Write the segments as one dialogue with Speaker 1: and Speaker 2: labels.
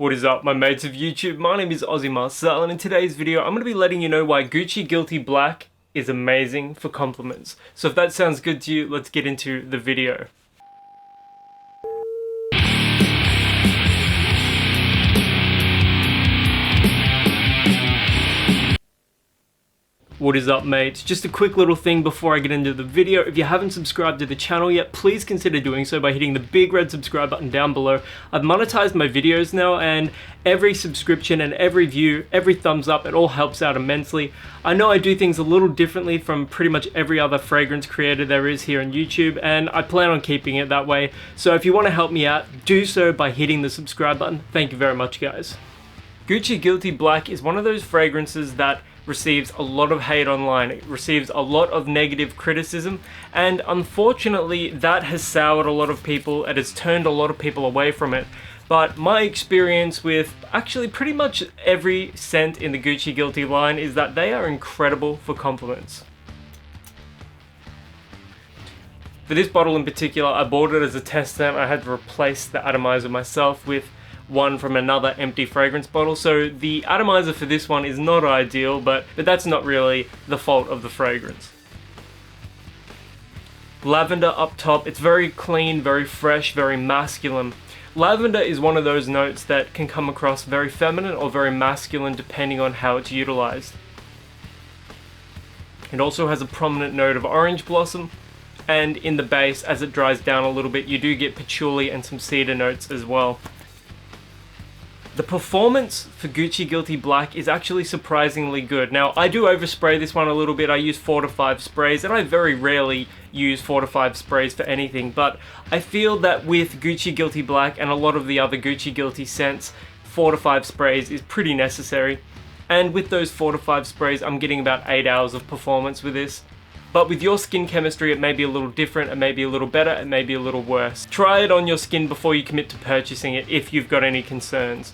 Speaker 1: What is up, my mates of YouTube? My name is Ozzy Marcel, and in today's video I'm going to be letting you know why Gucci Guilty Black is amazing for compliments. So if that sounds good to you, let's get into the video. What is up, mates? Just a quick little thing before I get into the video. If you haven't subscribed to the channel yet, please consider doing so by hitting the big red subscribe button down below. I've monetized my videos now, and every subscription and every view, every thumbs up, it all helps out immensely. I know I do things a little differently from pretty much every other fragrance creator there is here on YouTube, and I plan on keeping it that way. So if you want to help me out, do so by hitting the subscribe button. Thank you very much, guys. Gucci Guilty Black is one of those fragrances that receives a lot of hate online. It receives a lot of negative criticism, and unfortunately that has soured a lot of people. It has turned a lot of people away from it. But my experience with actually pretty much every scent in the Gucci Guilty line is that they are incredible for compliments. For this bottle in particular, I bought it as a test scent. I had to replace the atomizer myself with one from another empty fragrance bottle, so the atomizer for this one is not ideal, but that's not really the fault of the fragrance. Lavender up top, it's very clean, very fresh, very masculine. Lavender is one of those notes that can come across very feminine or very masculine depending on how it's utilized. It also has a prominent note of orange blossom, and in the base, as it dries down a little bit, you do get patchouli and some cedar notes as well. The performance for Gucci Guilty Black is actually surprisingly good. Now, I do overspray this one a little bit. I use 4 to 5 sprays, and I very rarely use 4 to 5 sprays for anything, but I feel that with Gucci Guilty Black and a lot of the other Gucci Guilty scents, 4 to 5 sprays is pretty necessary. And with those 4 to 5 sprays, I'm getting about 8 hours of performance with this. But with your skin chemistry, it may be a little different, it may be a little better, it may be a little worse. Try it on your skin before you commit to purchasing it if you've got any concerns.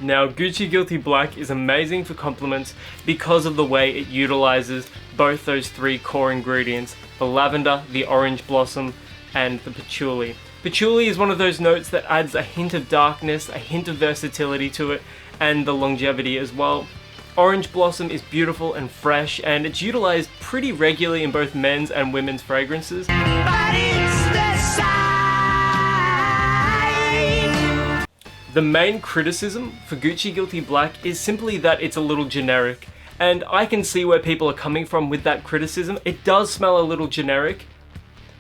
Speaker 1: Now, Gucci Guilty Black is amazing for compliments because of the way it utilizes both those 3 core ingredients: the lavender, the orange blossom, and the patchouli. Patchouli is one of those notes that adds a hint of darkness, a hint of versatility to it, and the longevity as well. Orange blossom is beautiful and fresh, and it's utilized pretty regularly in both men's and women's fragrances. The main criticism for Gucci Guilty Black is simply that it's a little generic, and I can see where people are coming from with that criticism. It does smell a little generic,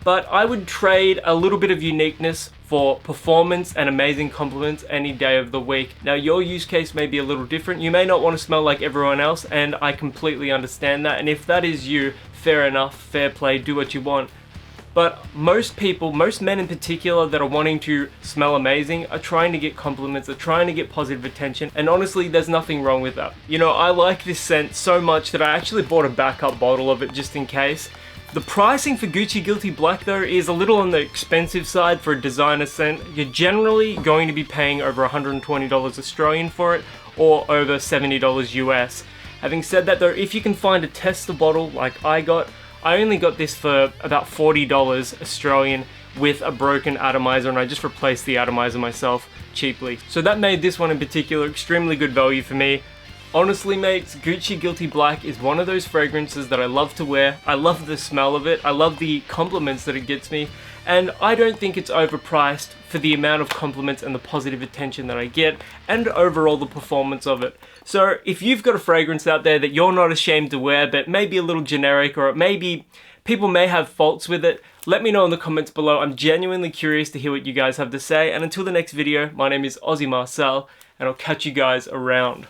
Speaker 1: but I would trade a little bit of uniqueness for performance and amazing compliments any day of the week. Now, your use case may be a little different. You may not want to smell like everyone else, and I completely understand that, and if that is you, fair enough, fair play, do what you want. But most people, most men in particular that are wanting to smell amazing, are trying to get compliments, are trying to get positive attention, and honestly, there's nothing wrong with that. You know, I like this scent so much that I actually bought a backup bottle of it just in case. The pricing for Gucci Guilty Black though is a little on the expensive side for a designer scent. You're generally going to be paying over $120 Australian for it, or over $70 US. Having said that though, if you can find a tester bottle like I only got this for about $40 Australian with a broken atomizer, and I just replaced the atomizer myself cheaply. So that made this one in particular extremely good value for me. Honestly, mates, Gucci Guilty Black is one of those fragrances that I love to wear. I love the smell of it. I love the compliments that it gets me. And I don't think it's overpriced for the amount of compliments and the positive attention that I get, and overall the performance of it. So if you've got a fragrance out there that you're not ashamed to wear, but maybe a little generic, or maybe people may have faults with it, let me know in the comments below. I'm genuinely curious to hear what you guys have to say. And until the next video, my name is Ozzy Marcel, and I'll catch you guys around.